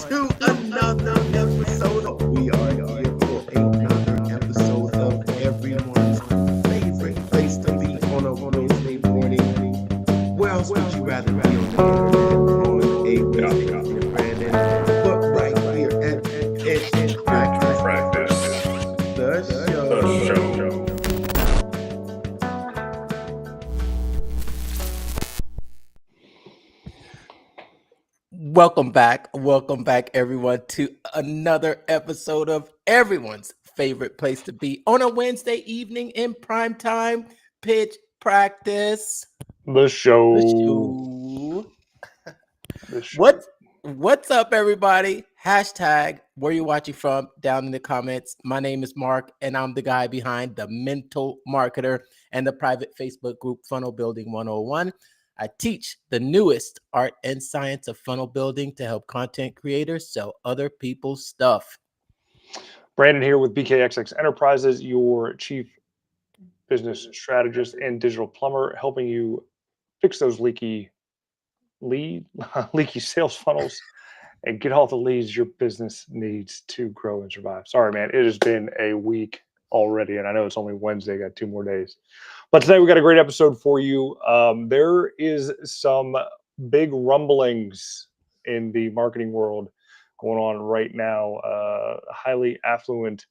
to another episode. We are here for another episode of everyone's favorite place to be on a Wednesday morning. Where else would you rather be on the internet on a Wednesday morning, Brandon? But right here at It's Practice, the show. Welcome back, everyone, to another episode of everyone's favorite place to be on a Wednesday evening in prime time. Pitch practice. The show. What's up, everybody? Hashtag where you watching from down in the comments. My name is Mark, and I'm the guy behind the Mental Marketer and the private Facebook group Funnel Building 101. I teach the newest art and science of funnel building to help content creators sell other people's stuff. Brandon here with BKXX Enterprises, your chief business strategist and digital plumber, helping you fix those leaky sales funnels and get all the leads your business needs to grow and survive. Sorry, man, it has been a week already, and I know it's only Wednesday, got 2 more days. But today we got a great episode for you. There is some big rumblings in the marketing world going on right now. Highly affluent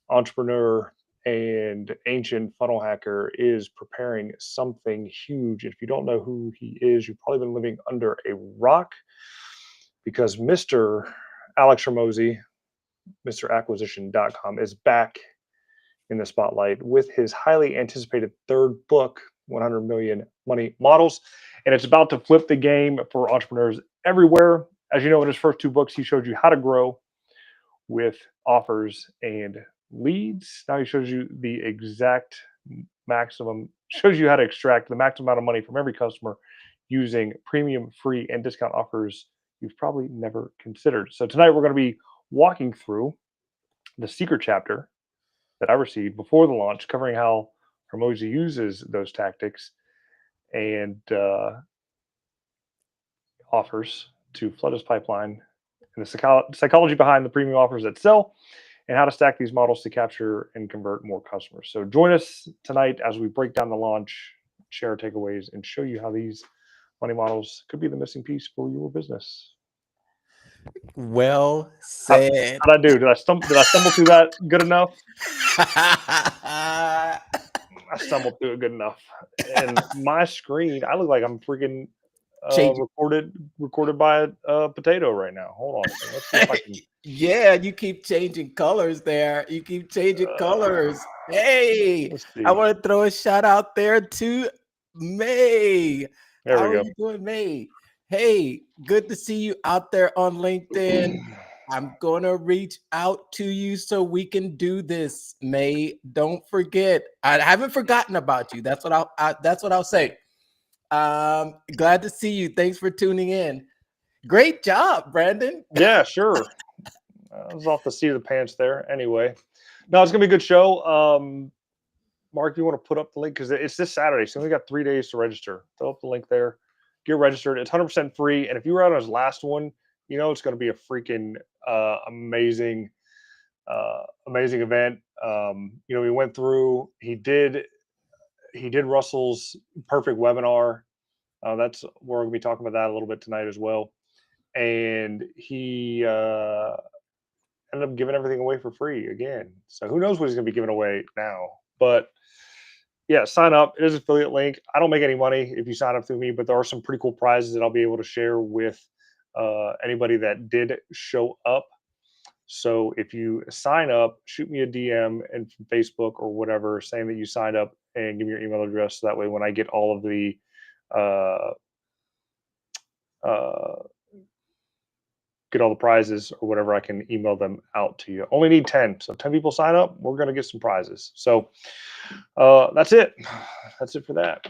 entrepreneur and ancient funnel hacker is preparing something huge. If you don't know who he is, you've probably been living under a rock, because Mr. Alex Hormozi, MrAcquisition.com, is back in the spotlight with his highly anticipated third book, 100 Million Money Models. And it's about to flip the game for entrepreneurs everywhere. As you know, in his first 2 books, he showed you how to grow with offers and leads. Now he shows you the exact maximum, shows you how to extract the maximum amount of money from every customer using premium, free, and discount offers you've probably never considered. So tonight we're going to be walking through the secret chapter that I received before the launch, covering how Hormozi uses those tactics and offers to flood his pipeline, and the psychology behind the premium offers that sell, and how to stack these models to capture and convert more customers. So join us tonight as we break down the launch, share takeaways, and show you how these money models could be the missing piece for your business. Well said. How'd I do? Did I stumble through that good enough? I stumbled through it good enough. And my screen, I look like I'm freaking recorded by a potato right now. Hold on. Let's see if I can... Yeah, you keep changing colors there. You keep changing colors. Hey, I want to throw a shout out there to May. There How we go. are you doing, May? Hey, good to see you out there on LinkedIn. I'm going to reach out to you so we can do this, May. Don't forget. I haven't forgotten about you. That's what I'll say. Glad to see you. Thanks for tuning in. Great job, Brandon. Yeah, sure. I was off the seat of the pants there. Anyway, no, it's gonna be a good show. Mark, you want to put up the link, because it's this Saturday, so we got 3 days to register. Throw up the link there. Get registered. It's 100% free, and if you were out on his last one, you know it's going to be a freaking amazing event. We went through. He did Russell's perfect webinar. We're going to be talking about that a little bit tonight as well. And he ended up giving everything away for free again. So who knows what he's going to be giving away now? But yeah, sign up. It is an affiliate link. I don't make any money if you sign up through me, but there are some pretty cool prizes that I'll be able to share with anybody that did show up. So if you sign up, shoot me a DM and from Facebook or whatever, saying that you signed up, and give me your email address. So that way, when I get all of the prizes or whatever, I can email them out to you. Only need 10. So 10 people sign up, we're going to get some prizes. So that's it. That's it for that.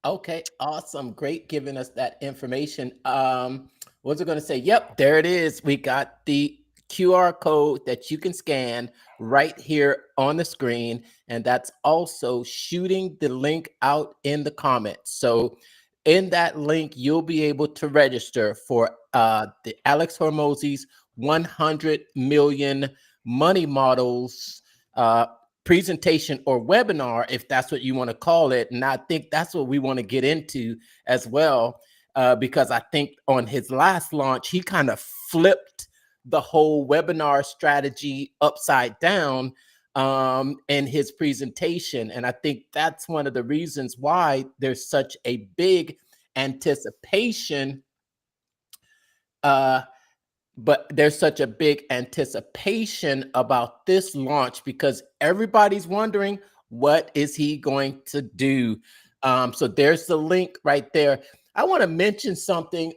Okay, awesome. Great giving us that information. What was I going to say? Yep, there it is. We got the QR code that you can scan right here on the screen. And that's also shooting the link out in the comments. So in that link, you'll be able to register for the Alex Hormozi's 100 million money models presentation or webinar, if that's what you want to call it. And I think that's what we want to get into as well, because I think on his last launch, he kind of flipped the whole webinar strategy upside down in his presentation. And I think that's one of the reasons why there's such a big anticipation, but there's such a big anticipation about this launch, because everybody's wondering, what is he going to do? So there's the link right there. I want to mention something,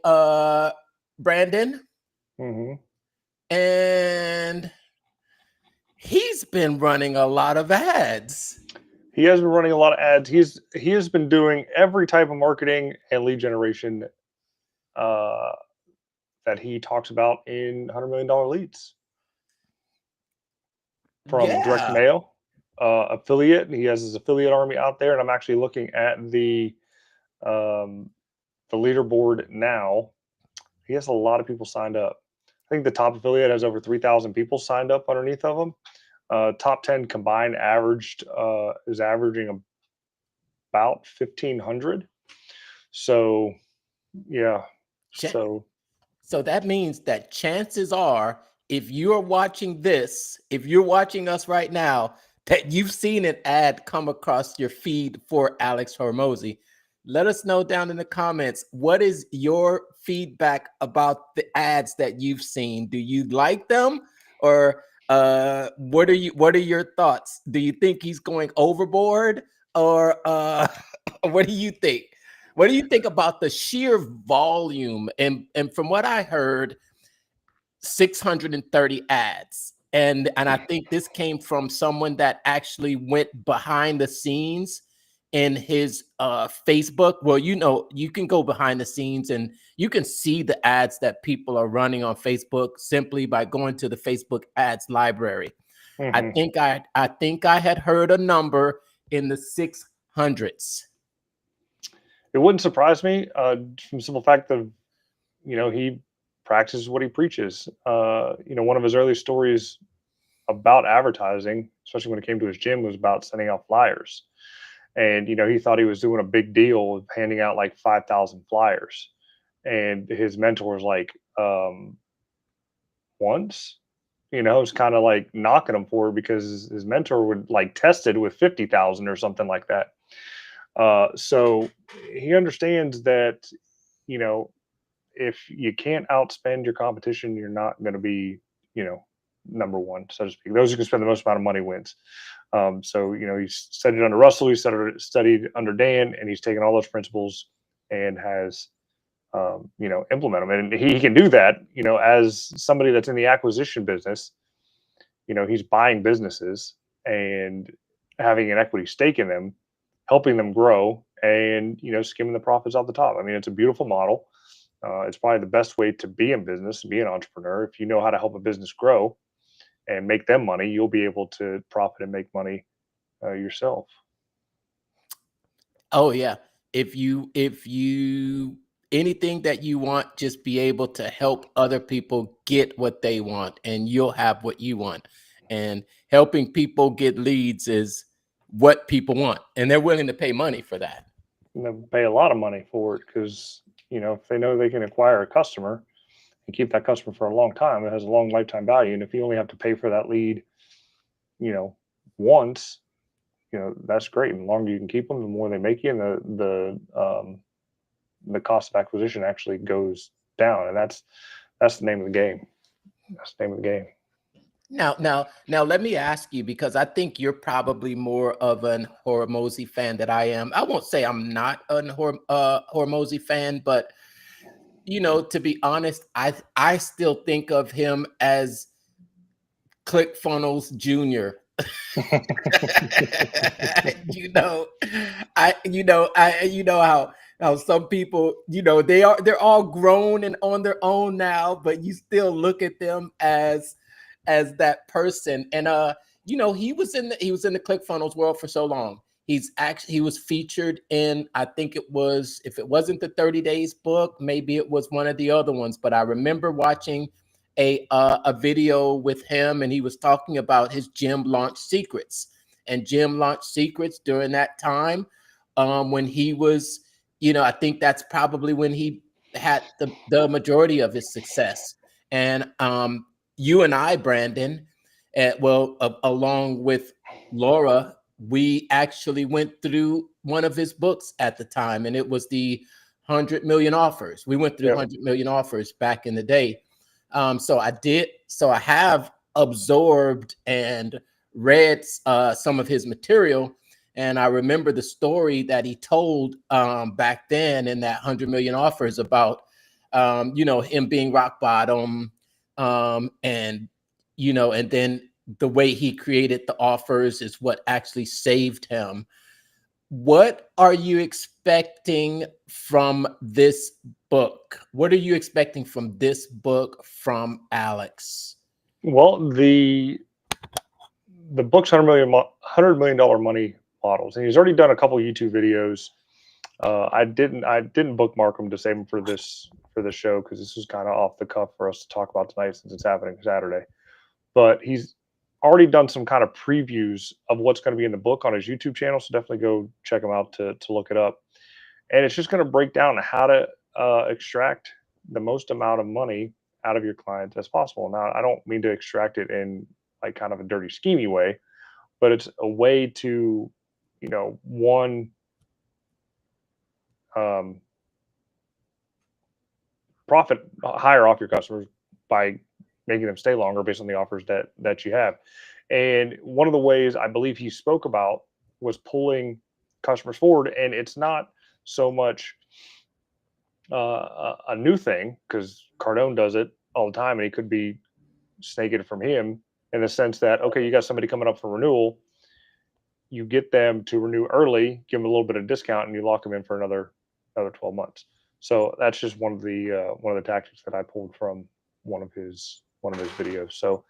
Brandon. And he's been running a lot of ads. He has been running a lot of ads. He has been doing every type of marketing and lead generation that he talks about in $100 million leads. From direct mail, affiliate. He has his affiliate army out there, and I'm actually looking at the leaderboard now. He has a lot of people signed up. I think the top affiliate has over 3,000 people signed up underneath of him. Top 10 combined is averaging about 1,500. So, yeah. So that means that chances are, if you're watching this, if you're watching us right now, that you've seen an ad come across your feed for Alex Hormozi. Let us know down in the comments, what is your feedback about the ads that you've seen? Do you like them, or what are your thoughts? Do you think he's going overboard, or what do you think? What do you think about the sheer volume? And from what I heard, 630 ads. And I think this came from someone that actually went behind the scenes in his Facebook. Well, you can go behind the scenes and you can see the ads that people are running on Facebook simply by going to the Facebook ads library. I think I had heard a number in the 600s. It wouldn't surprise me, from the simple fact that, he practices what he preaches. One of his early stories about advertising, especially when it came to his gym, was about sending out flyers. And, he thought he was doing a big deal with handing out like 5,000 flyers. And his mentor was like, once, it's kind of like knocking him for it, because his mentor would like test it with 50,000 or something like that. So he understands that, if you can't outspend your competition, you're not going to be, number one, so to speak. Those who can spend the most amount of money wins. So, he's studied under Russell, he studied under Dan, and he's taken all those principles and has, implement them. And he can do that, as somebody that's in the acquisition business. He's buying businesses and having an equity stake in them, helping them grow, and skimming the profits off the top. I mean, it's a beautiful model. It's probably the best way to be in business, to be an entrepreneur. If you know how to help a business grow and make them money, you'll be able to profit and make money yourself. Oh yeah. If you anything that you want, just be able to help other people get what they want, and you'll have what you want. And helping people get leads is what people want, and they're willing to pay money for that. And they'll pay a lot of money for it, because if they know they can acquire a customer and keep that customer for a long time, it has a long lifetime value. And if you only have to pay for that lead, once, that's great. And the longer you can keep them, the more they make you, and the cost of acquisition actually goes down. And that's the name of the game. That's the name of the game. Now, let me ask you, because I think you're probably more of an Hormozi fan than I am. I won't say I'm not a Hormozi fan, but to be honest, I still think of him as ClickFunnels Jr. how some people, they're all grown and on their own now, but you still look at them as that person. And he was in the ClickFunnels world for so long. he was featured in, I think it was, if it wasn't the 30 Days book, maybe it was one of the other ones, but I remember watching a video with him, and he was talking about his gym launch secrets during that time, when he was, I think that's probably when he had the majority of his success. And you and I, Brandon, along with Laura, we actually went through one of his books at the time, and it was the 100 Million Offers. We went through 100 Million Offers back in the day. So I have absorbed and read some of his material. And I remember the story that he told back then in that 100 Million Offers about, him being rock bottom, and then the way he created the offers is what actually saved him. What are you expecting from this book? What are you expecting from this book from Alex? Well, the book's $100 million money models, and he's already done a couple YouTube videos. I didn't bookmark them to save them for this show, because this was kind of off the cuff for us to talk about tonight since it's happening Saturday. But he's already done some kind of previews of what's going to be in the book on his YouTube channel, so definitely go check him out to look it up. And it's just going to break down how to extract the most amount of money out of your client as possible. Now, I don't mean to extract it in like kind of a dirty, schemy way, but it's a way to, one, profit higher off your customers by making them stay longer based on the offers that you have. And one of the ways I believe he spoke about was pulling customers forward. And it's not so much a new thing, because Cardone does it all the time, and he could be snaking it from him in the sense that, okay, you got somebody coming up for renewal, you get them to renew early, give them a little bit of discount, and you lock them in for another 12 months. So that's just one of the tactics that I pulled from one of his videos. So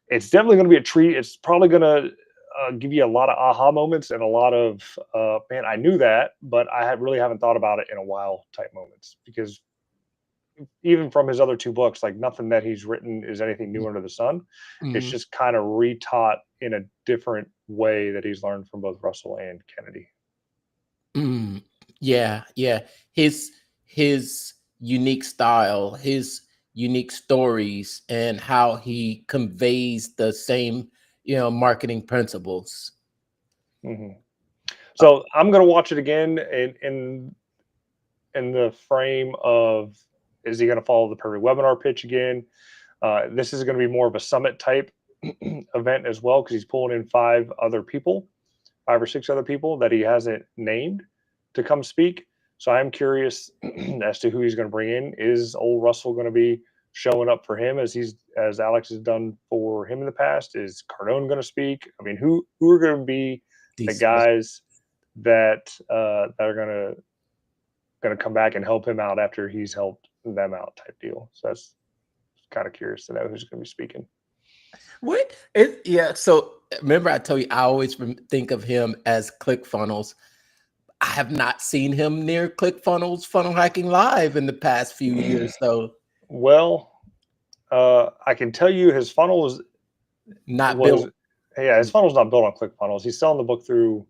it's definitely going to be a treat. It's probably going to give you a lot of aha moments and a lot of man, I knew that, but I really haven't thought about it in a while type moments, because even from his other two books, like nothing that he's written is anything new under the sun. Mm-hmm. It's just kind of retaught in a different way that he's learned from both Russell and Kennedy. Yeah. His unique style, his unique stories, and how he conveys the same, marketing principles. Mm-hmm. So I'm going to watch it again in the frame of, is he going to follow the perfect webinar pitch again? This is going to be more of a summit type event as well, because he's pulling in 5 or 6 other people that he hasn't named to come speak. So I'm curious as to who he's going to bring in. Is old Russell going to be showing up for him as Alex has done for him in the past? Is Cardone going to speak? I mean, who are going to be the guys that are going to come back and help him out after he's helped them out type deal? So that's kind of curious to know who's going to be speaking. So remember, I told you I always think of him as ClickFunnels. I have not seen him near ClickFunnels Funnel Hacking Live in the past few years, though. Well, I can tell you his funnel is not built. Yeah, his funnel's not built on ClickFunnels. He's selling the book through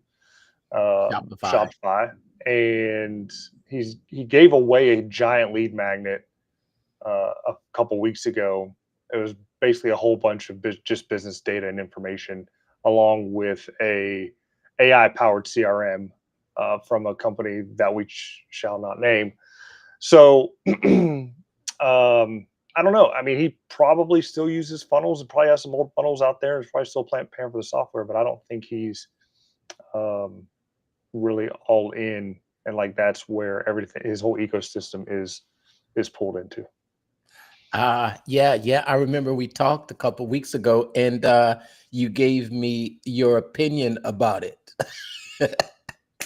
Shopify, and he gave away a giant lead magnet a couple weeks ago. It was basically a whole bunch of just business data and information, along with a AI powered CRM from a company that we shall not name. So I don't know. I mean, he probably still uses funnels and probably has some old funnels out there. He's probably still paying for the software, but I don't think he's really all in, and like that's where everything, his whole ecosystem is pulled into. Yeah. I remember we talked a couple weeks ago, and you gave me your opinion about it.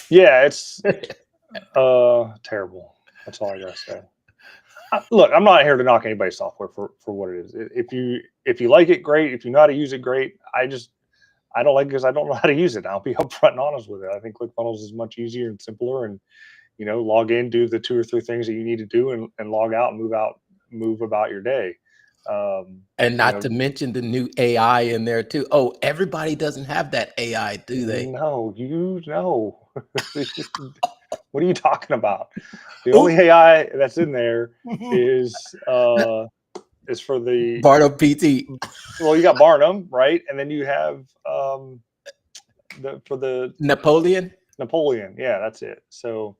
Yeah, it's terrible. That's all I gotta say. Look, I'm not here to knock anybody's software for what it is. If you like it, great. If you know how to use it, great. I don't like it because I don't know how to use it. I'll be upfront and honest with it. I think ClickFunnels is much easier and simpler, and log in, do the 2 or 3 things that you need to do, and log out and move about your day. And not to mention the new AI in there too. Oh, everybody doesn't have that AI, do they? No, what are you talking about? The only AI that's in there is for the Bardo PT. Well, you got Barnum, right? And then you have for the Napoleon. Yeah, that's it. So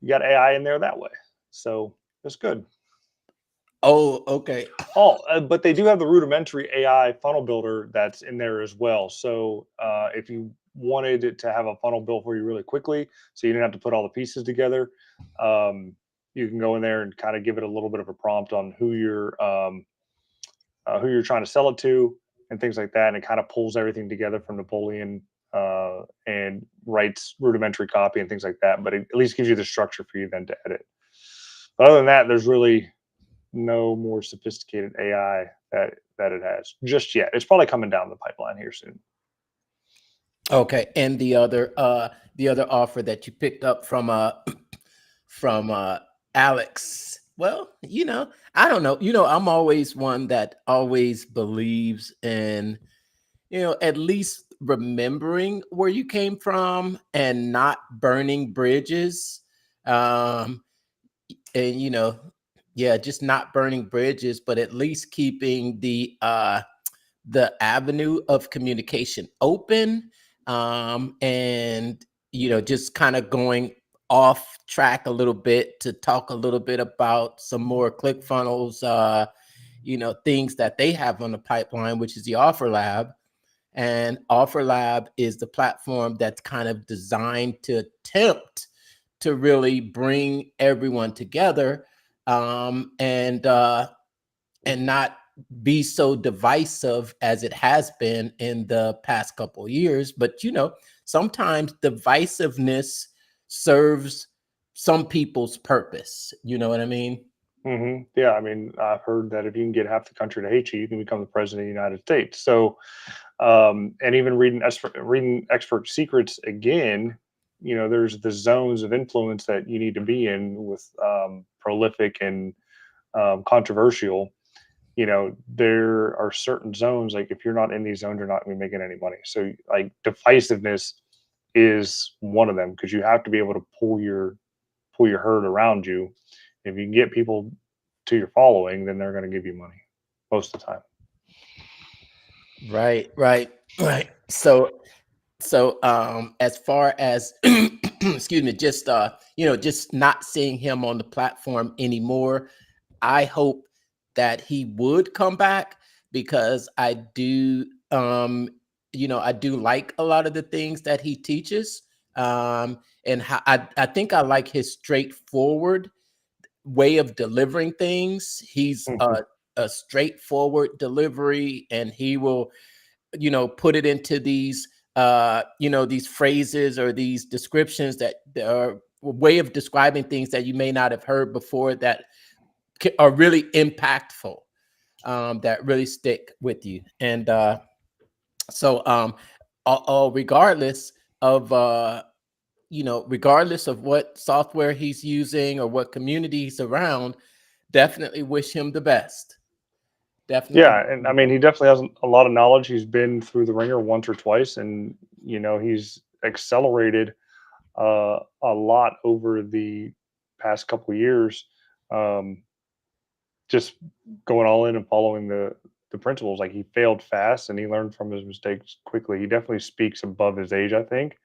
you got AI in there that way. So it's good. Oh, okay. Oh, but they do have the rudimentary AI funnel builder that's in there as well. So if you wanted it to have a funnel built for you really quickly, so you didn't have to put all the pieces together, you can go in there and kind of give it a little bit of a prompt on who you're trying to sell it to and things like that, and it kind of pulls everything together from Napoleon and writes rudimentary copy and things like that. But it at least gives you the structure for you then to edit. But other than that, there's really no more sophisticated AI that it has just yet. It's probably coming down the pipeline here soon. Okay, and the other offer that you picked up from Alex. Well, I don't know. I'm always one that always believes in, at least remembering where you came from and not burning bridges. And just not burning bridges, but at least keeping the avenue of communication open, and just kind of going off track a little bit to talk a little bit about some more ClickFunnels, things that they have on the pipeline, which is the Offer Lab. And Offer Lab is the platform that's kind of designed to attempt to really bring everyone together, and not be so divisive as it has been in the past couple of years. But sometimes divisiveness serves some people's purpose. You know what I mean? Mm-hmm. Yeah, I mean, I've heard that if you can get half the country to hate you, you can become the president of the United States. So, and even reading Expert Secrets again, there's the zones of influence that you need to be in with prolific and controversial. There are certain zones, like if you're not in these zones, you're not going to be making any money. So like divisiveness is one of them, because you have to be able to pull your herd around you. If you can get people to your following, then they're going to give you money most of the time. Right. So as far as excuse me, just just not seeing him on the platform anymore, I hope that he would come back, because I do I do like a lot of the things that he teaches, and I think I like his straightforward way of delivering things. He's a straightforward delivery, and he will put it into these these phrases or these descriptions that are a way of describing things that you may not have heard before, that are really impactful, that really stick with you. And regardless of regardless of what software he's using or what community he's around, definitely wish him the best. Definitely. Yeah, and I mean, he definitely has a lot of knowledge. He's been through the ringer once or twice, and he's accelerated a lot over the past couple of years. Just going all in and following the principles. Like, he failed fast and he learned from his mistakes quickly. He definitely speaks above his age, I think,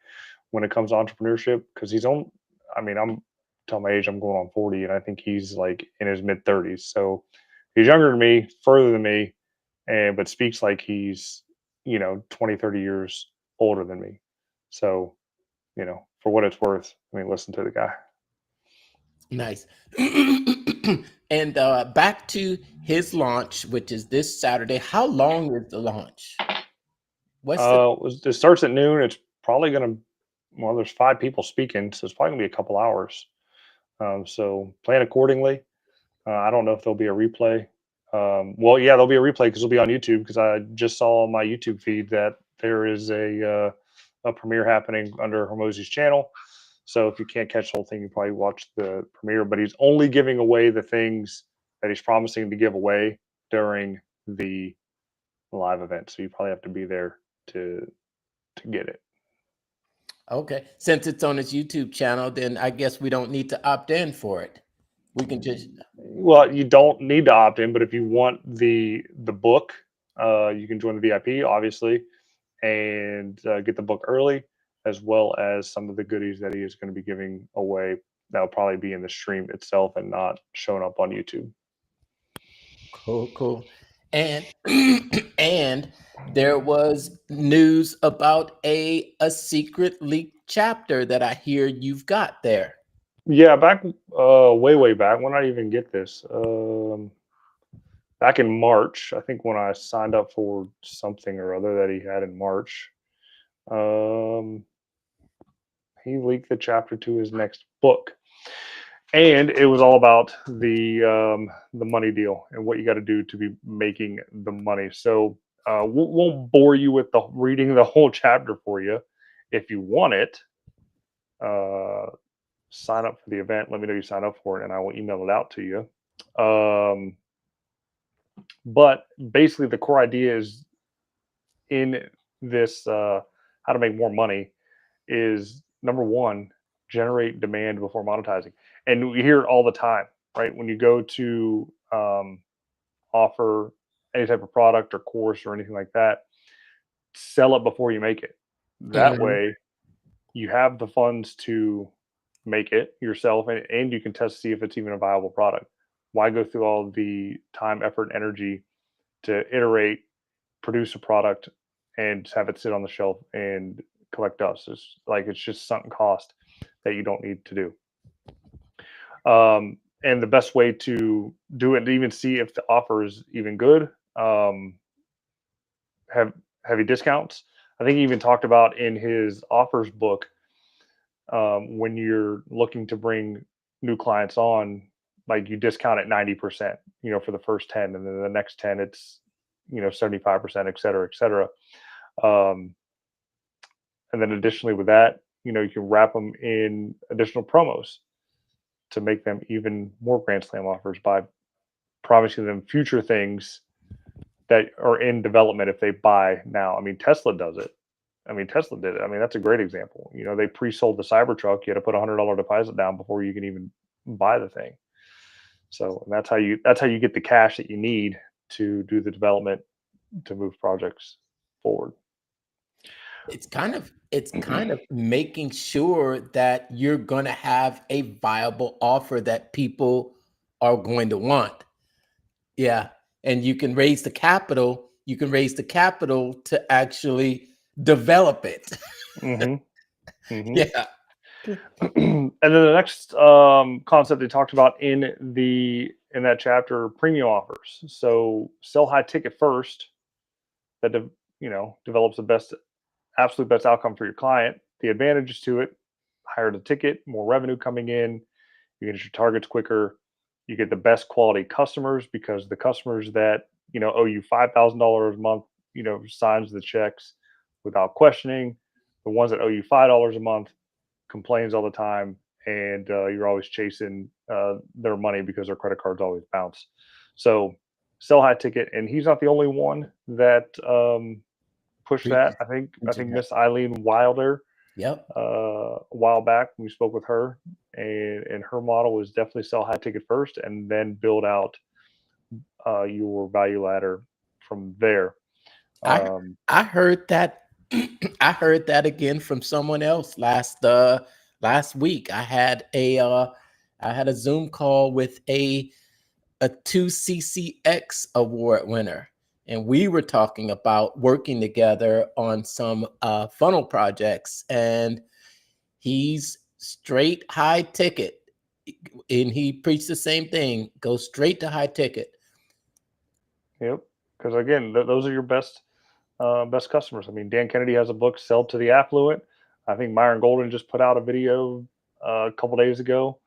when it comes to entrepreneurship, because I'm telling my age, I'm going on 40, and I think he's like in his mid 30s. So he's younger than me, further than me, but speaks like he's 20, 30 years older than me. So, for what it's worth, listen to the guy. Nice. And back to his launch, which is this Saturday. How long is the launch? It starts at noon. It's probably going to, there's 5 people speaking, so it's probably going to be a couple hours. So plan accordingly. I don't know if there'll be a replay. Well, yeah, there'll be a replay because it'll be on YouTube, because I just saw on my YouTube feed that there is a premiere happening under Hormozi's channel. So if you can't catch the whole thing, you probably watch the premiere. But he's only giving away the things that he's promising to give away during the live event. So you probably have to be there to get it. Okay. Since it's on his YouTube channel, then I guess we don't need to opt in for it. We can just. Well, you don't need to opt in, but if you want the book, you can join the VIP, obviously, and get the book early, as well as some of the goodies that he is going to be giving away. That'll probably be in the stream itself and not showing up on YouTube. Cool. And and there was news about a secret leaked chapter that I hear you've got there. Yeah, back way back. When did I even get this? Back in March, I think, when I signed up for something or other that he had in March. He leaked the chapter to his next book, and it was all about the money deal and what you got to do to be making the money. So won't bore you with reading the whole chapter for you. If you want it, sign up for the event. Let me know you sign up for it, and I will email it out to you. But basically, the core idea is in this how to make more money is, number one, generate demand before monetizing. And we hear it all the time, right? When you go to offer any type of product or course or anything like that, sell it before you make it. That way you have the funds to make it yourself, and you can test to see if it's even a viable product. Why go through all the time, effort, and energy to iterate, produce a product, and have it sit on the shelf and collect dust? It's just sunk cost that you don't need to do. And the best way to do it, to even see if the offer is even good, have heavy discounts. I think he even talked about in his offers book, when you're looking to bring new clients on, like, you discount at 90%, for the first 10, and then the next 10, it's, 75%, et cetera, et cetera. And then additionally with that, you can wrap them in additional promos to make them even more Grand Slam offers by promising them future things that are in development if they buy now. I mean, Tesla does it. Tesla did it. That's a great example. They pre-sold the Cybertruck. You had to put $100 deposit down before you can even buy the thing. So that's how you get the cash that you need to do the development to move projects forward. It's kind of making sure that you're going to have a viable offer that people are going to want. Yeah. And you can raise the capital. You can raise the capital to actually develop it. Yeah. And then the next concept they talked about in that chapter, premium offers. So sell high ticket first. That develops the absolute best outcome for your client. The advantages to it: higher the ticket, more revenue coming in. You get your targets quicker. You get the best quality customers, because the customers that owe you $5,000 a month, signs the checks without questioning. The ones that owe you $5 a month complains all the time, and you're always chasing their money because their credit cards always bounce. So sell high ticket, and he's not the only one that pushed that. I think Miss Eileen Wilder. Yep. A while back, we spoke with her, and her model was definitely sell high ticket first, and then build out your value ladder from there. I heard that. I heard that again from someone else last week. I had a Zoom call with a 2CCX award winner, and we were talking about working together on some funnel projects, and he's straight high ticket, and he preached the same thing: go straight to high ticket. Yep, because again, those are your best customers. Dan Kennedy has a book, Sell to the Affluent. I think Myron Golden just put out a video a couple days ago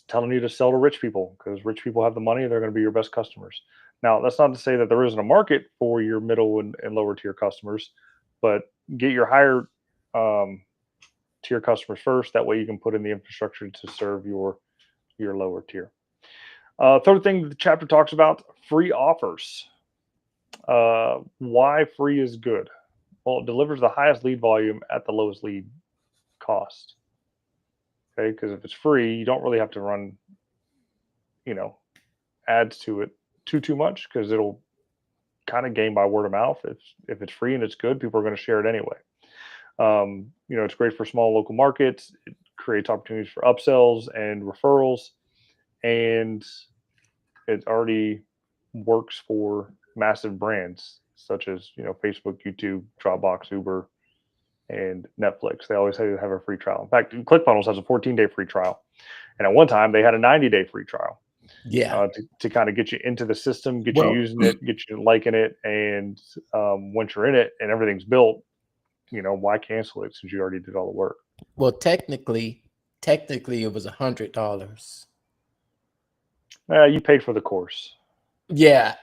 telling you to sell to rich people, because rich people have the money. They're going to be your best customers. Now, that's not to say that there isn't a market for your middle and lower tier customers, but get your higher tier customers first. That way you can put in the infrastructure to serve your lower tier. Third thing the chapter talks about, free offers. Why free is good? Well, it delivers the highest lead volume at the lowest lead cost. Okay, because if it's free, you don't really have to run, ads to it too much, because it'll kind of gain by word of mouth. If it's free and it's good, people are going to share it anyway. It's great for small local markets. It creates opportunities for upsells and referrals, and it already works for massive brands such as Facebook, YouTube, Dropbox, Uber, and Netflix. They always have a free trial. In fact, ClickFunnels has a 14-day free trial, and at one time they had a 90-day free trial. Yeah. To kind of get you into the system, get you using it, get you liking it, and once you're in it and everything's built, why cancel it since you already did all the work? Well, technically, it was $100. You paid for the course. Yeah,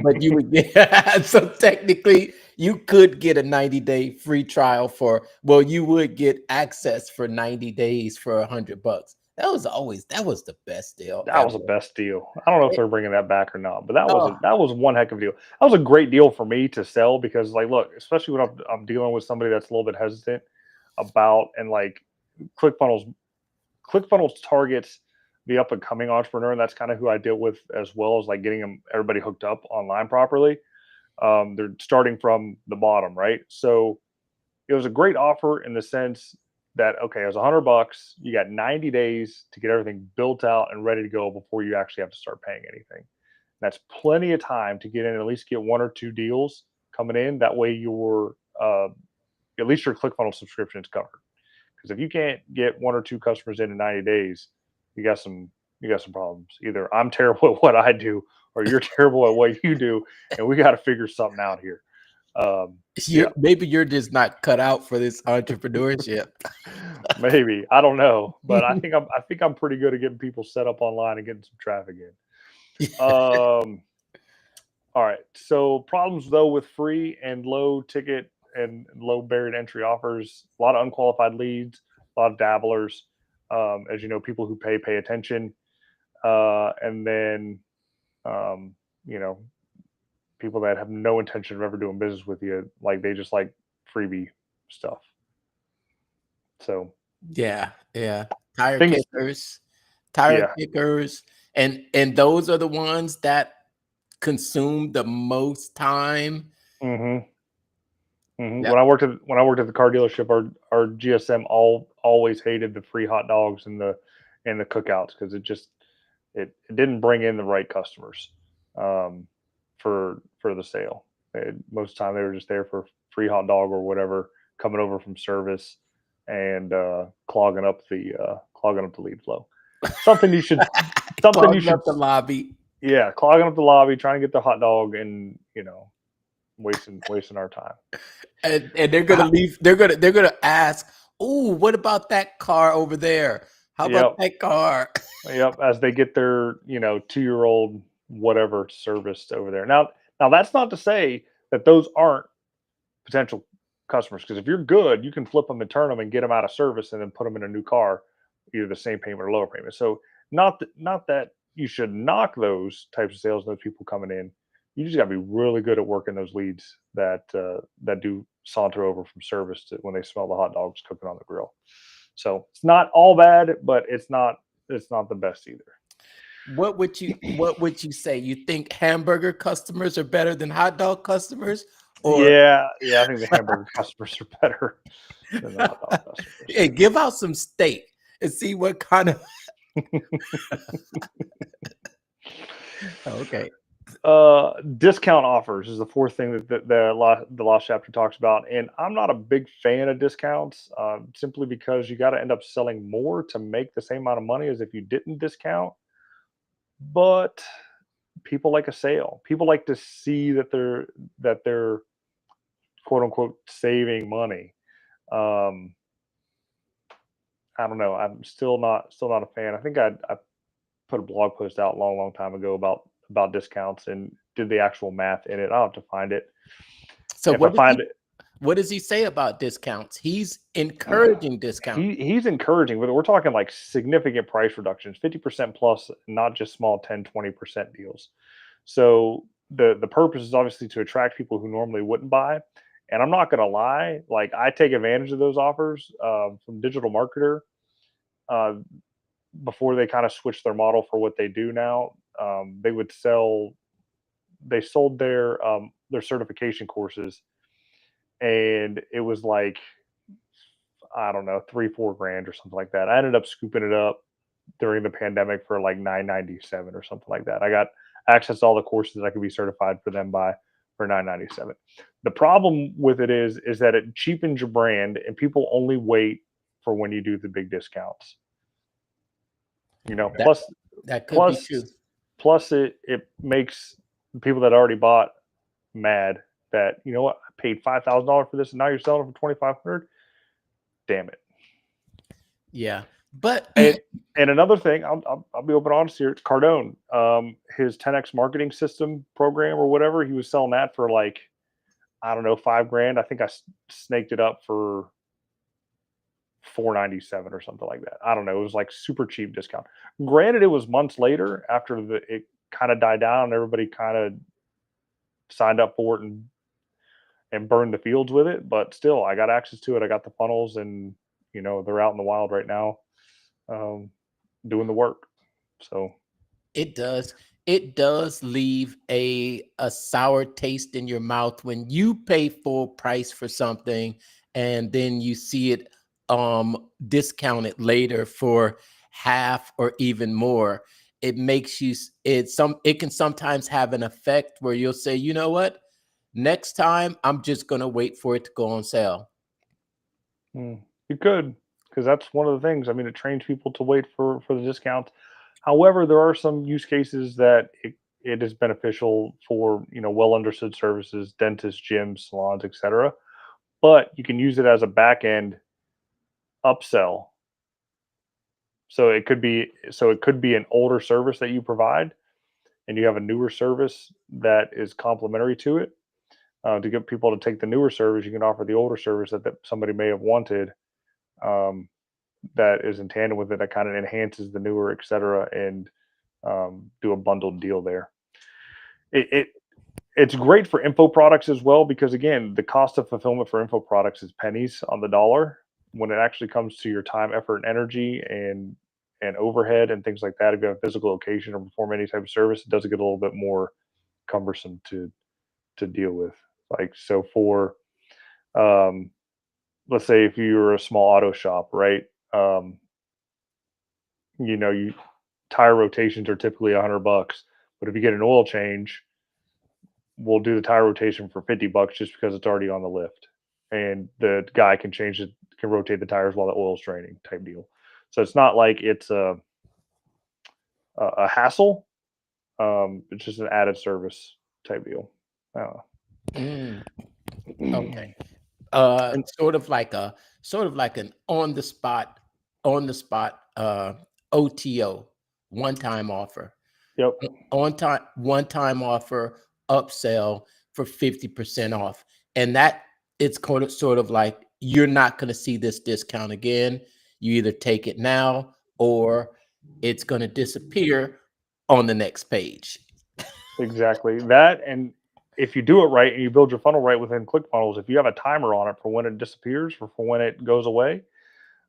but you would get so technically you could get a 90-day free trial you would get access for 90 days for $100. That was the best deal. That was the best deal. I don't know if they're bringing that back or not, but that was one heck of a deal. That was a great deal for me to sell, because look, especially when I'm dealing with somebody that's a little bit hesitant about, and ClickFunnels targets the up and coming entrepreneur, and that's kind of who I deal with, as well as getting everybody hooked up online properly. They're starting from the bottom, right? So it was a great offer in the sense that, okay, it was $100. You got 90 days to get everything built out and ready to go before you actually have to start paying anything. That's plenty of time to get in, at least get one or two deals coming in. That way your at least your ClickFunnels subscription is covered. Because if you can't get one or two customers in 90 days, you got some problems. Either I'm terrible at what I do, or you're terrible at what you do, and we got to figure something out here. Maybe you're just not cut out for this entrepreneurship. Maybe, I don't know, but I think I'm pretty good at getting people set up online and getting some traffic in. All right. So problems though with free and low ticket and low barrier to entry offers: a lot of unqualified leads, a lot of dabblers. As you know, people who pay attention, and then people that have no intention of ever doing business with you, they just like freebie stuff. So yeah, tire kickers, and those are the ones that consume the most time. Mm-hmm. Mm-hmm. Yep. When I worked at the car dealership, our GSM always hated the free hot dogs and the cookouts, because it didn't bring in the right customers for the sale. Most of the time they were just there for free hot dog or whatever, coming over from service and clogging up the lead flow. Something you should clogging up the lobby. Yeah, clogging up the lobby, trying to get the hot dog, and wasting our time. And they're gonna leave. They're gonna ask, "Oh, what about that car over there? How about that car?" Yep, as they get their 2-year-old whatever serviced over there. Now that's not to say that those aren't potential customers, because if you're good, you can flip them and turn them and get them out of service and then put them in a new car, either the same payment or lower payment. So not that you should knock those types of sales, those people coming in. You just got to be really good at working those leads that do saunter over from service to when they smell the hot dogs cooking on the grill. So it's not all bad, but it's not the best either. What would you say? You think hamburger customers are better than hot dog customers? Or... Yeah, I think the hamburger customers are better than the hot dog customers. Hey, give out some steak and see what kind of. Okay. Discount offers is the fourth thing that the last chapter talks about, and I'm not a big fan of discounts, simply because you got to end up selling more to make the same amount of money as if you didn't discount. But people like a sale. People like to see that they're quote unquote saving money. I don't know. I'm still not a fan. I think I put a blog post out a long time ago about discounts and did the actual math in it. I'll have to find it. So What does he say about discounts? He's encouraging discounts. He's encouraging, but we're talking like significant price reductions, 50% plus, not just small 10, 20% deals. So the purpose is obviously to attract people who normally wouldn't buy. And I'm not going to lie, like I take advantage of those offers from Digital Marketer uh, before they kind of switch their model for what they do now. They sold their certification courses, and it was like, I don't know, 3-4 grand or something like that. I ended up scooping it up during the pandemic for like $9.97 or something like that. I got access to all the courses I could be certified for them by for $9.97. The problem with it is that it cheapens your brand, and people only wait for when you do the big discounts. You know, That could be true. plus it makes the people that already bought mad that, you know what, I paid $5,000 for this and now you're selling it for $2,500. Damn it. Yeah. But and another thing, I'll be open honest here. It's Cardone, his 10x marketing system program or whatever. He was selling that for like, I don't know, $5,000. I think I snaked it up for $497 or something like that. I don't know. It was like super cheap discount. Granted, it was months later after it kind of died down and everybody kind of signed up for it and burned the fields with it. But still, I got access to it. I got the funnels, and you know they're out in the wild right now, doing the work. So it does leave a sour taste in your mouth when you pay full price for something and then you see it discounted later for half or even more. It makes you it can sometimes have an effect where you'll say, you know what, next time I'm just going to wait for it to go on sale. You could, because that's one of the things. I mean, it trains people to wait for the discount. However, there are some use cases that it is beneficial for, you know, well understood services, dentists, gyms, salons, etc. But you can use it as a back end upsell. So it could be an older service that you provide, and you have a newer service that is complementary to it. To get people to take the newer service, you can offer the older service that somebody may have wanted, that is in tandem with it, that kind of enhances the newer, et cetera, and do a bundled deal there. It's great for info products as well, because again, the cost of fulfillment for info products is pennies on the dollar. When it actually comes to your time, effort, and energy, and overhead and things like that, if you have a physical location or perform any type of service, it does get a little bit more cumbersome to deal with. Like, so for let's say if you're a small auto shop, right? You know, tire rotations are typically $100, but if you get an oil change, we'll do the tire rotation for $50 just because it's already on the lift, and the guy can rotate the tires while the oil's draining, type deal. So it's not like it's a hassle. It's just an added service type deal. Okay. Sort of like an on the spot OTO, one-time offer. Yep. One-time offer, upsell for 50% off. And that it's sort of like, you're not going to see this discount again. You either take it now or it's going to disappear on the next page. Exactly that. And if you do it right and you build your funnel right within ClickFunnels, if you have a timer on it for when it disappears or for when it goes away,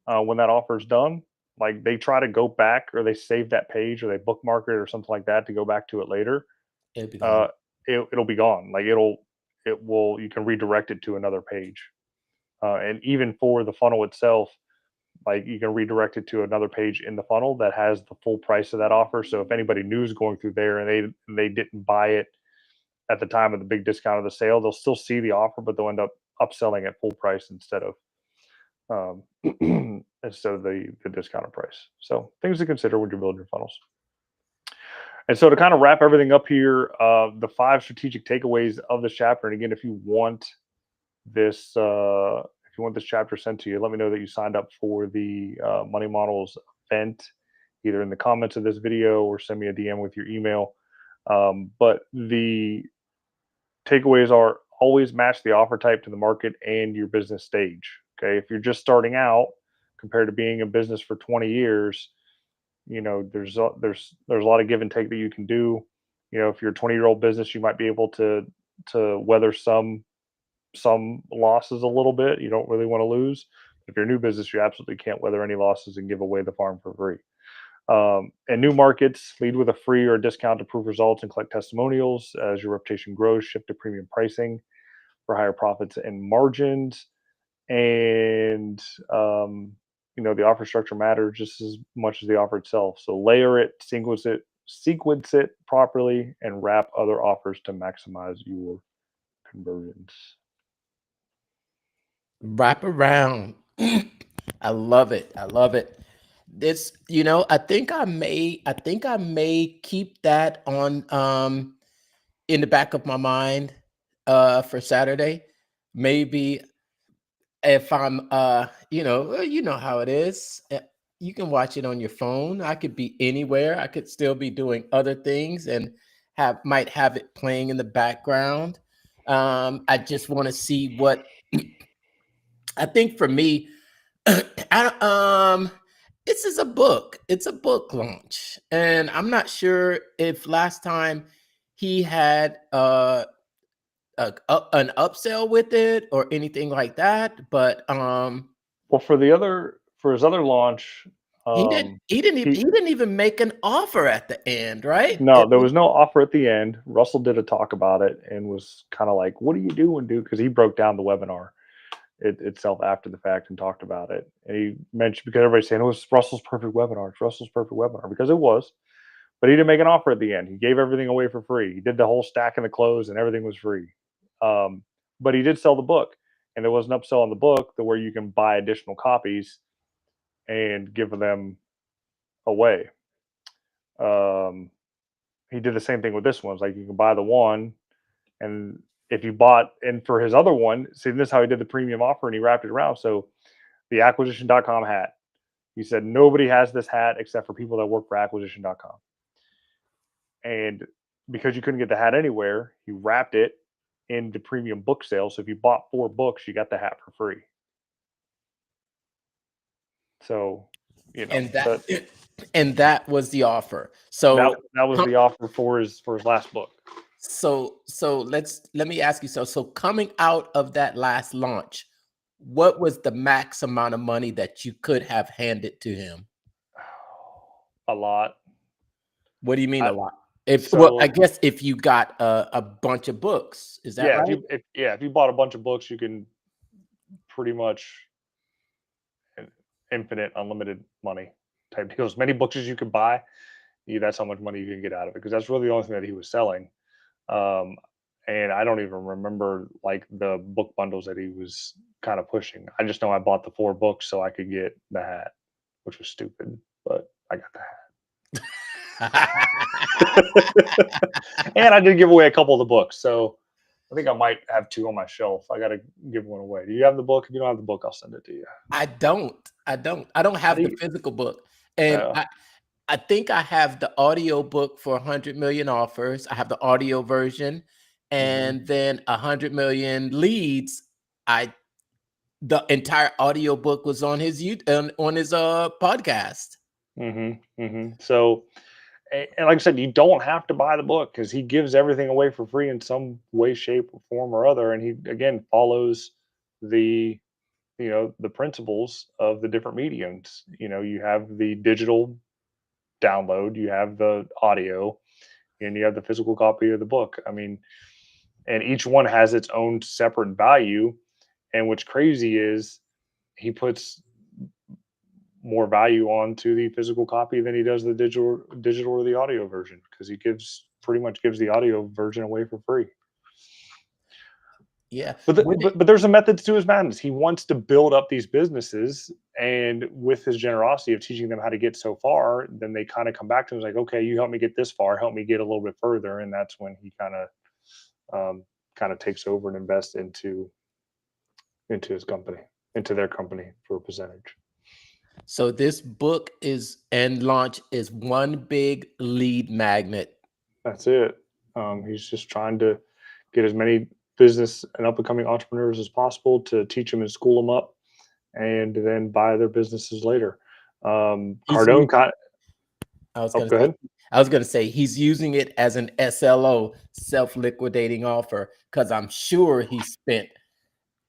when that offer is done, like they try to go back, or they save that page, or they bookmark it or something like that to go back to it later, it'll be gone. Like you can redirect it to another page. And even for the funnel itself, like you can redirect it to another page in the funnel that has the full price of that offer. So if anybody new is going through there and they didn't buy it at the time of the big discount of the sale, they'll still see the offer, but they'll end up upselling at full price instead of the discounted price. So things to consider when you're building your funnels. And so to kind of wrap everything up here, the 5 strategic takeaways of this chapter. And again, if you want this chapter sent to you, let me know that you signed up for the Money Models event, either in the comments of this video or send me a DM with your email. But the takeaways are always match the offer type to the market and your business stage. Okay. If you're just starting out compared to being a business for 20 years, there's a lot of give and take that you can do. If you're a 20-year-old business, you might be able to weather some losses a little bit. You don't really want to lose. If you're a new business, you absolutely can't weather any losses and give away the farm for free. And new markets, lead with a free or discount to prove results and collect testimonials. As your reputation grows, shift to premium pricing for higher profits and margins. And the offer structure matters just as much as the offer itself. So layer it, sequence it properly, and wrap other offers to maximize your conversions. Wrap around. I love it. I love it. This, I think I may keep that on in the back of my mind for Saturday. Maybe if I'm you know how it is. You can watch it on your phone. I could be anywhere. I could still be doing other things and might have it playing in the background. I just want to see what I think for me. This is a book. It's a book launch, and I'm not sure if last time he had an upsell with it or anything like that. But well, for his other launch, he didn't even make an offer at the end, right? No, there was no offer at the end. Russell did a talk about it and was kind of like, "What are you doing, dude?" Because he broke down the webinar itself after the fact and talked about it. And he mentioned, because everybody's saying it was Russell's perfect webinar. It's Russell's perfect webinar, because it was. But he didn't make an offer at the end. He gave everything away for free. He did the whole stack and the close, and everything was free. But he did sell the book, and there was an upsell on the book where you can buy additional copies and give them away. He did the same thing with this one. It's like you can buy the one, and if you bought, and for his other one, see, this is how he did the premium offer, and he wrapped it around. So the acquisition.com hat, he said nobody has this hat except for people that work for acquisition.com. And because you couldn't get the hat anywhere, he wrapped it into premium book sales. So if you bought 4 books, you got the hat for free. So, and that was the offer. So that was the offer for his last book. So let me ask you, so coming out of that last launch, what was the max amount of money that you could have handed to him? A lot. What do you mean a lot? I guess if you got a bunch of books, is that right? If you bought a bunch of books, you can pretty much infinite, unlimited money type deals. As many books as you could buy, that's how much money you can get out of it, because that's really the only thing that he was selling. And I don't even remember like the book bundles that he was kind of pushing. I just know I bought the 4 books so I could get the hat, which was stupid, but I got the hat. And I did give away a couple of the books, so I think I might have 2 on my shelf. I got to give one away. Do you have the book? If you don't have the book, I'll send it to you. I don't have the physical book, and I think I have the audio book for 100 million offers. I have the audio version, and then 100 million leads. The entire audio book was on his podcast. So, and like I said, you don't have to buy the book, because he gives everything away for free in some way, shape, or form or other. And he, again, follows the principles of the different mediums. You have the digital download, you have the audio, and you have the physical copy of the book. I mean, and each one has its own separate value. And what's crazy is he puts more value onto the physical copy than he does the digital or the audio version, because he pretty much gives the audio version away for free. Yeah, but there's a method to his madness. He wants to build up these businesses, and with his generosity of teaching them how to get so far, then they kind of come back to him like, okay, you help me get this far, help me get a little bit further, and that's when he kind of takes over and invests into his company, into their company for a percentage. So this book and launch is one big lead magnet. That's it. He's just trying to get as many business and up and coming entrepreneurs as possible to teach them and school them up, and then buy their businesses later. He's Cardone kind. I was Oh, gonna go say, ahead. he's using it as an SLO, self-liquidating offer, because I'm sure he spent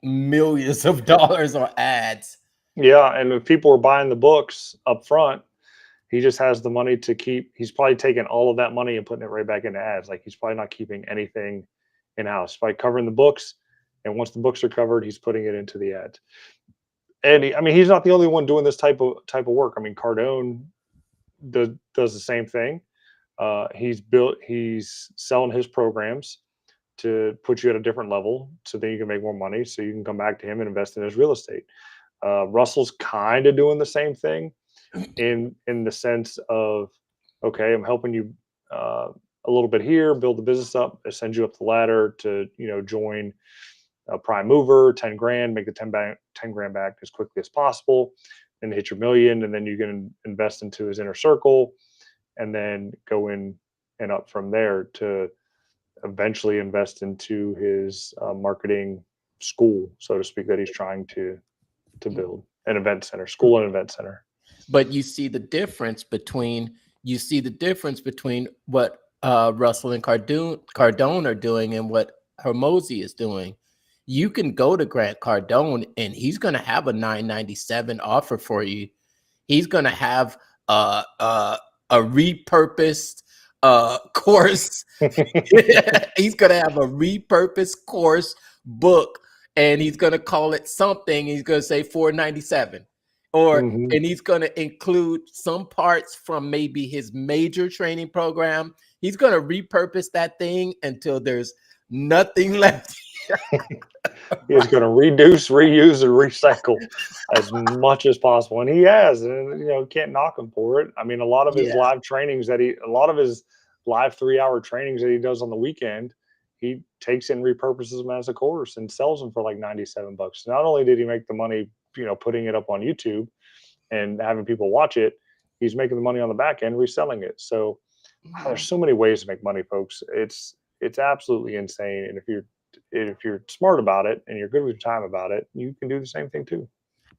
millions of dollars on ads. Yeah, and if people are buying the books up front, he just has the money to keep. He's probably taking all of that money and putting it right back into ads. Like he's probably not keeping anything in house by covering the books. And once the books are covered, he's putting it into the ads. And I mean, he's not the only one doing this type of work. I mean, Cardone does the same thing. He's selling his programs to put you at a different level, so then you can make more money, so you can come back to him and invest in his real estate. Russell's kind of doing the same thing in the sense of, okay, I'm helping you a little bit here, build the business up, I send you up the ladder to join a prime mover, 10 grand, make the 10 grand back as quickly as possible, and hit your million, and then you can invest into his inner circle, and then go in and up from there to eventually invest into his marketing school, so to speak, that he's trying to build an event center, school and event center. But you see the difference between what Russell and Cardone are doing and what Hormozi is doing. You can go to Grant Cardone and he's going to have a $997 offer for you. He's going to have a repurposed course. He's going to have a repurposed course book, and he's going to call it something. He's going to say $497, and he's going to include some parts from maybe his major training program. He's going to repurpose that thing until there's nothing left. He's going to reduce, reuse, and recycle as much as possible, and he has, and can't knock him for it. I mean, a lot of his live trainings a lot of his live 3-hour trainings that he does on the weekend, he takes and repurposes them as a course and sells them for like $97. Not only did he make the money, putting it up on YouTube and having people watch it, he's making the money on the back end reselling it. So there's so many ways to make money, folks. It's absolutely insane. And if you're smart about it and you're good with your time about it, you can do the same thing too.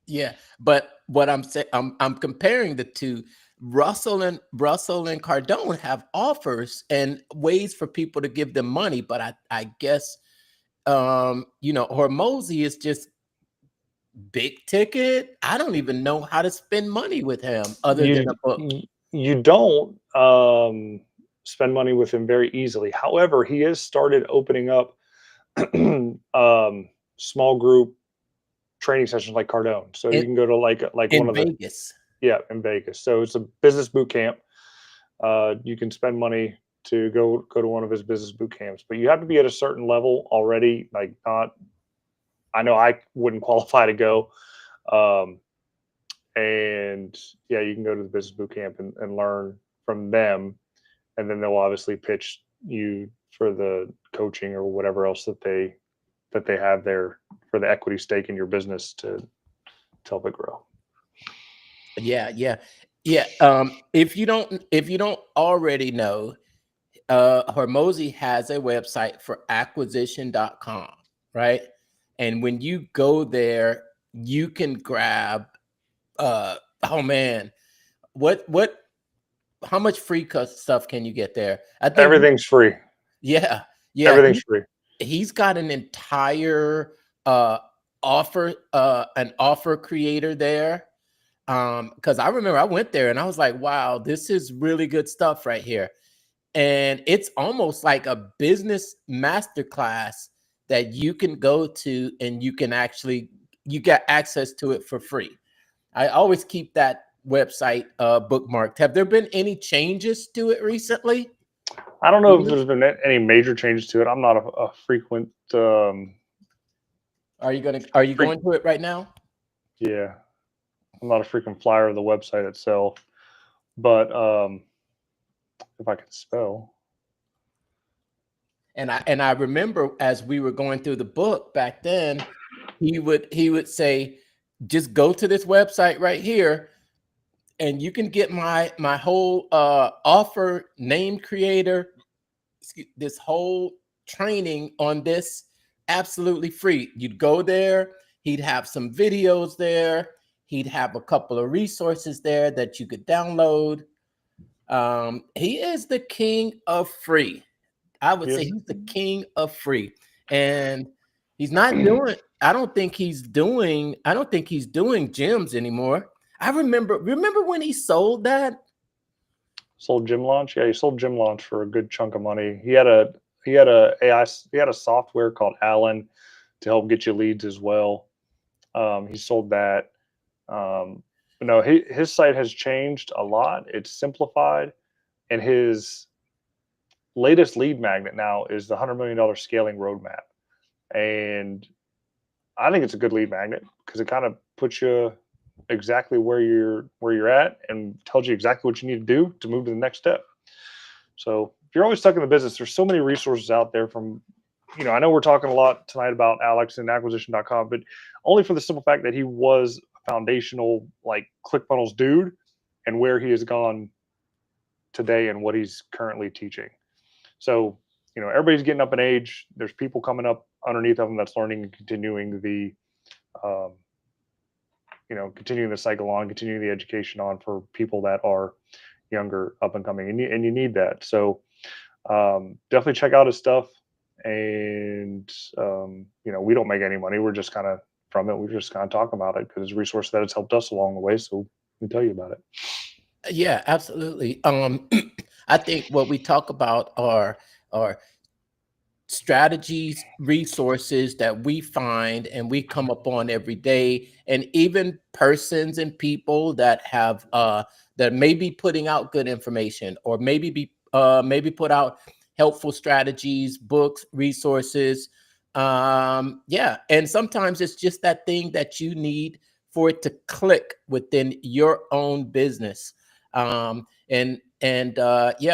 Yeah, but what I'm saying, I'm comparing the two. Russell and Cardone have offers and ways for people to give them money, but I guess Hormozi is just big ticket. I don't even know how to spend money with him other than a book. You don't spend money with him very easily. However, he has started opening up small group training sessions like Cardone. So you can go to like one of Vegas. In Vegas. So it's a business boot camp. You can spend money to go to one of his business boot camps, but you have to be at a certain level already. I know I wouldn't qualify to go. And yeah, you can go to the business boot camp and learn from them. And then they'll obviously pitch you for the coaching or whatever else that they have there for the equity stake in your business to help it grow. Yeah. If you don't already know, Hormozi has a website for acquisition.com, right? And when you go there, you can grab how much free stuff can you get there? I think everything's free. Yeah. Everything's free. He's got an entire offer creator there. Because I remember I went there and I was like, wow, this is really good stuff right here. And it's almost like a business masterclass that you can go to, and you get access to it for free. I always keep that website bookmarked. Have there been any changes to it recently? I don't know if there's been any major changes to it. I'm not a frequent. Are you going to it right now? Yeah, I'm not a frequent flyer of the website itself, but if I could spell. And I remember as we were going through the book back then, he would say, just go to this website right here, and you can get my whole offer name creator, this whole training on this absolutely free. You'd go there, he'd have some videos there, he'd have a couple of resources there that you could download. He is the king of free. I would say Yes. he's the king of free. And he's not doing, I don't think he's doing gyms anymore. I remember when he sold that? Sold Gym Launch. Yeah, he sold Gym Launch for a good chunk of money. He had a software called Allen to help get you leads as well. He sold that. But no, his site has changed a lot. It's simplified, and his latest lead magnet now is the $100 million scaling roadmap. And I think it's a good lead magnet because it kind of puts you exactly where you're at and tells you exactly what you need to do to move to the next step. So if you're always stuck in the business, there's so many resources out there from, I know we're talking a lot tonight about Alex and acquisition.com, but only for the simple fact that he was a foundational like ClickFunnels dude and where he has gone today and what he's currently teaching. So, everybody's getting up in age. There's people coming up underneath of them that's learning and continuing the continuing the cycle on, continuing the education on for people that are younger, up and coming, and you need that. So definitely check out his stuff. And we don't make any money. We're just kind of from it. We're just kind of talking about it because it's a resource that has helped us along the way. So we tell you about it. Yeah, absolutely. I think what we talk about are strategies, resources that we find and we come upon every day, and even persons and people that have that may be putting out good information, or maybe put out helpful strategies, books, resources. Yeah, and sometimes it's just that thing that you need for it to click within your own business. Yeah,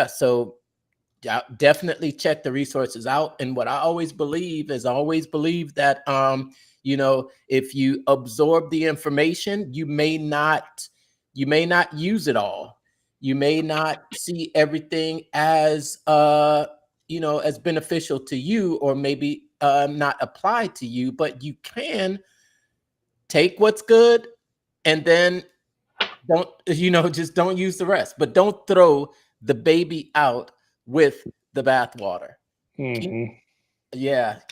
so definitely check the resources out. And what I always believe is that if you absorb the information, you may not use it all. You may not see everything as as beneficial to you, or maybe not apply to you, but you can take what's good and then just don't use the rest, but don't throw the baby out with the bathwater. Mm-hmm.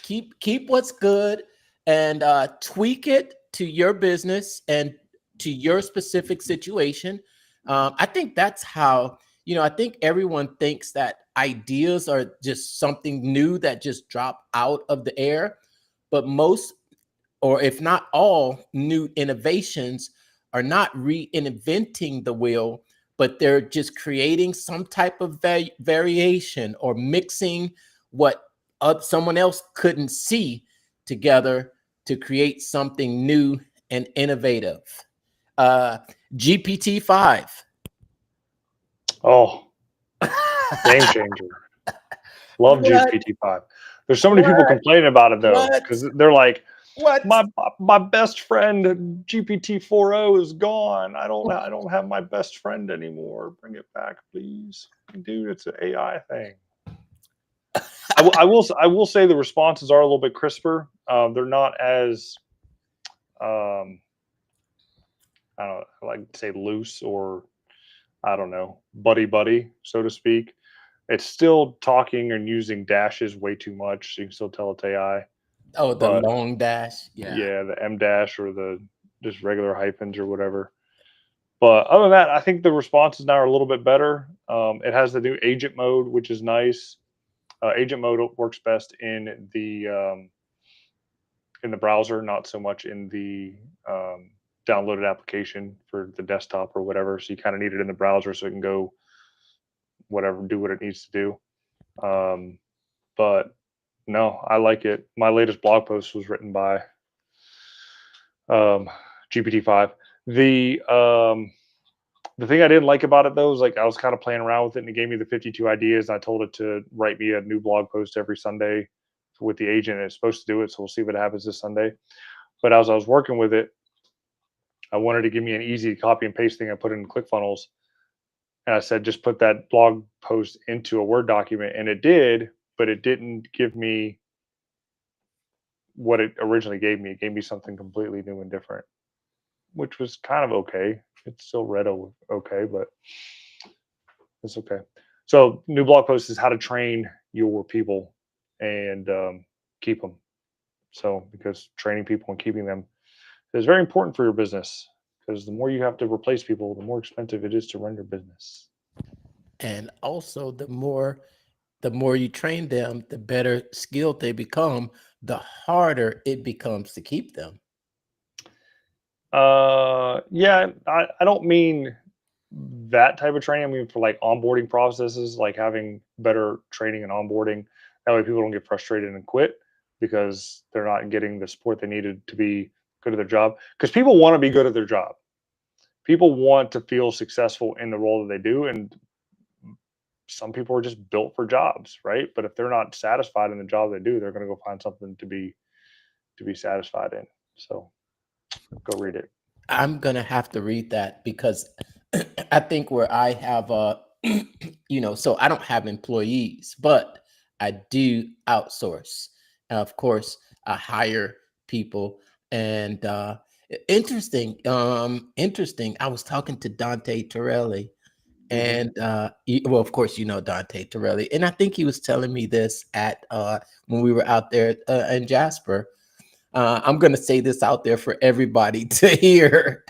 Keep what's good and tweak it to your business and to your specific situation. I think that's how, I think everyone thinks that ideas are just something new that just drop out of the air, but most, or if not all, new innovations are not reinventing the wheel, but they're just creating some type of variation or mixing what someone else couldn't see together to create something new and innovative. GPT-5. Oh, game changer. Love GPT-5. There's so many people complaining about it though, because they're like, what? My best friend GPT-4o is gone. I don't have my best friend anymore. Bring it back, please, dude. It's an AI thing. I will say the responses are a little bit crisper. They're not as I like to say loose, or I don't know, buddy, so to speak. It's still talking and using dashes way too much, so you can still tell it's AI. Oh, the long dash. Yeah, the M dash or the just regular hyphens or whatever. But other than that, I think the responses now are a little bit better. It has the new agent mode, which is nice. Agent mode works best in the browser, not so much in the downloaded application for the desktop or whatever. So you kind of need it in the browser so it can go do what it needs to do. But no, I like it. My latest blog post was written by GPT-5. The thing I didn't like about it though is like I was kind of playing around with it, and it gave me the 52 ideas. And I told it to write me a new blog post every Sunday with the agent. It's supposed to do it, so we'll see what happens this Sunday. But as I was working with it, I wanted to give me an easy copy and paste thing. I put it in ClickFunnels, and I said just put that blog post into a Word document, and it did, but it didn't give me what it originally gave me. It gave me something completely new and different, which was kind of okay. It's still read okay, but it's okay. So, new blog post is how to train your people and keep them. So, because training people and keeping them is very important for your business, because the more you have to replace people, the more expensive it is to run your business. And also, the more you train them, the better skilled they become, the harder it becomes to keep them. Yeah, I don't mean that type of training. I mean for like onboarding processes, like having better training and onboarding. That way people don't get frustrated and quit because they're not getting the support they needed to be good at their job. Because people want to be good at their job. People want to feel successful in the role that they do. And some people are just built for jobs, right? But if they're not satisfied in the job they do, they're going to go find something to be satisfied in. So go read it. I'm gonna have to read that because I think where I have so I don't have employees, but I do outsource. Of course, I hire people, and interesting. Interesting. I was talking to Dante Torelli, and well, of course, you know Dante Torelli, and I think he was telling me this at when we were out there in Jasper. I'm going to say this out there for everybody to hear,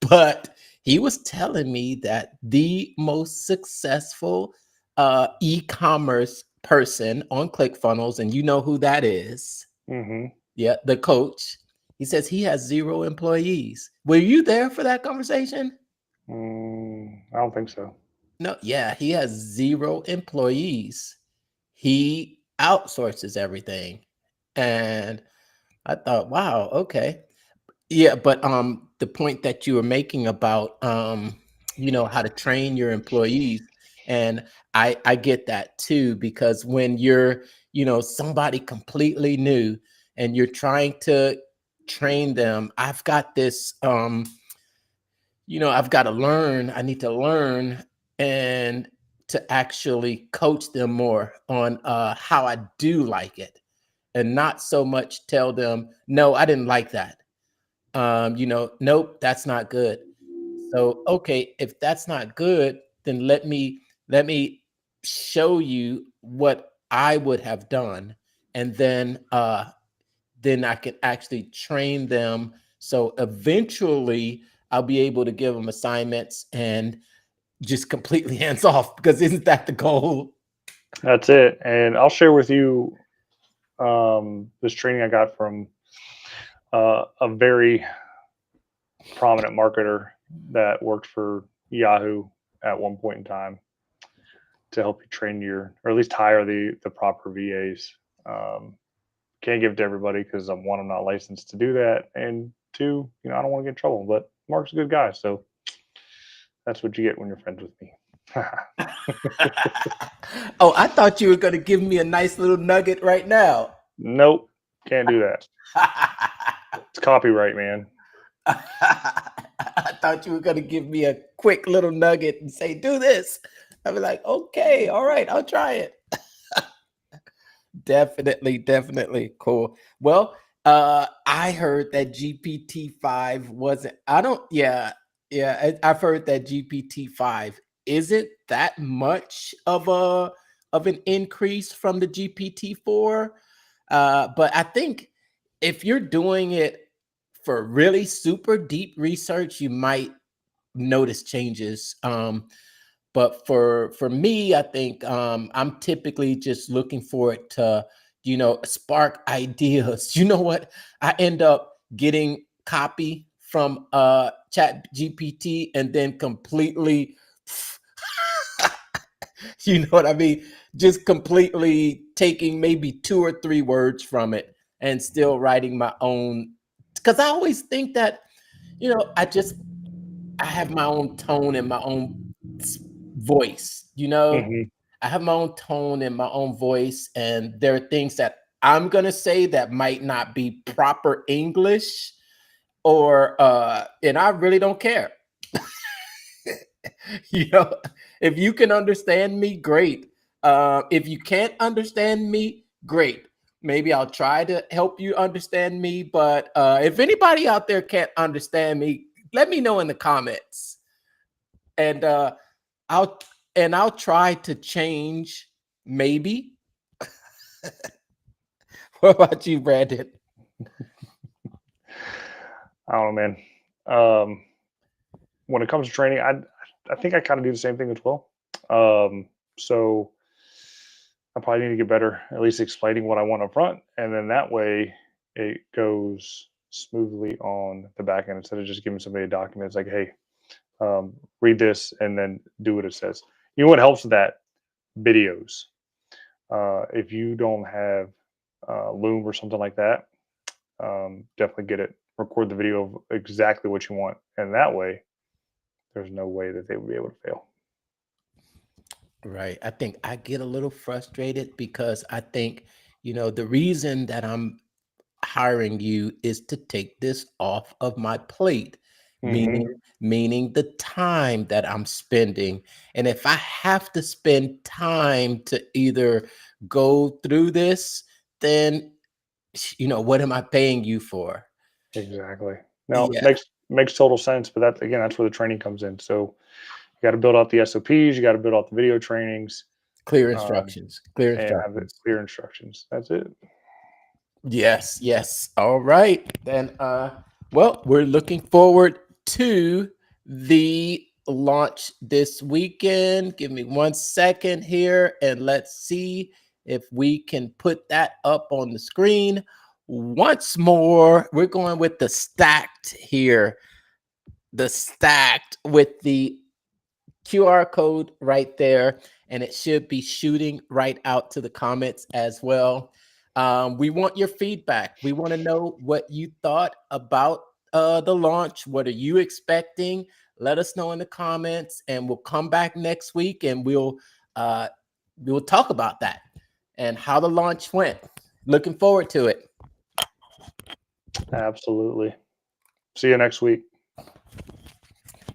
but he was telling me that the most successful e-commerce person on ClickFunnels, and you know who that is. Mm-hmm. Yeah, the coach. He says he has 0 employees. Were you there for that conversation? I don't think so. No, yeah, he has 0 employees. He outsources everything. And I thought, wow, okay. Yeah, but the point that you were making about how to train your employees, and I get that too, because when you're, somebody completely new and you're trying to train them, I've got this I've got to learn, I need to learn and to actually coach them more on how I do like it, and not so much tell them, no, I didn't like that. Nope, that's not good. So, okay, if that's not good, then let me show you what I would have done, and then I can actually train them. So eventually I'll be able to give them assignments and just completely hands off, because isn't that the goal? That's it. And I'll share with you this training I got from a very prominent marketer that worked for Yahoo at one point in time to help you train or at least hire the proper VAs. Can't give it to everybody because I'm not licensed to do that, and 2, I don't want to get in trouble. But Mark's a good guy, so that's what you get when you're friends with me. Oh, I thought you were going to give me a nice little nugget right now. Nope, can't do that. It's copyright, man. I thought you were going to give me a quick little nugget and say, do this. I'd be like, okay, all right, I'll try it. Definitely cool. Well, I heard that GPT-5 wasn't, I've heard that GPT-5 isn't that much of an increase from the GPT-4. But I think if you're doing it for really super deep research, you might notice changes. But for me, I think I'm typically just looking for it to, spark ideas. You know what? I end up getting copy from Chat GPT and then completely, you know what I mean? Just completely taking maybe 2 or 3 words from it and still writing my own. Because I always think that, I have my own tone and my own voice, Mm-hmm. I have my own tone and my own voice, and there are things that I'm going to say that might not be proper English, or and I really don't care. If you can understand me, great. If you can't understand me, great. Maybe I'll try to help you understand me. But if anybody out there can't understand me, let me know in the comments, and I'll try to change. Maybe. What about you, Brandon? I don't know, man. When it comes to training, I think I kind of do the same thing as well. So I probably need to get better, at least explaining what I want up front, and then that way it goes smoothly on the back end instead of just giving somebody a document. It's like, hey, read this and then do what it says. You know what helps with that? Videos. If you don't have Loom or something like that, definitely get it. Record the video of exactly what you want, and that way, there's no way that they would be able to fail. Right. I think I get a little frustrated because I think, the reason that I'm hiring you is to take this off of my plate, meaning the time that I'm spending. And if I have to spend time to either go through this, then what am I paying you for? Exactly. Now, Yeah. makes total sense, but that's where the training comes in. So you got to build out the SOPs, you got to build out the video trainings, Clear um, instructions. Clear and have the instructions. clear instructions. That's it. Yes. All right. Then well, we're looking forward to the launch this weekend. Give me 1 second here and let's see if we can put that up on the screen. Once more, we're going with the stacked here. The stacked with the QR code right there, and it should be shooting right out to the comments as well. We want your feedback. We want to know what you thought about the launch. What are you expecting? Let us know in the comments, and we'll come back next week and we'll talk about that and how the launch went. Looking forward to it. Absolutely. See you next week.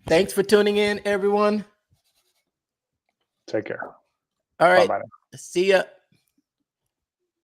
Thanks for tuning in, everyone. Take care. All right. Bye-bye. See ya.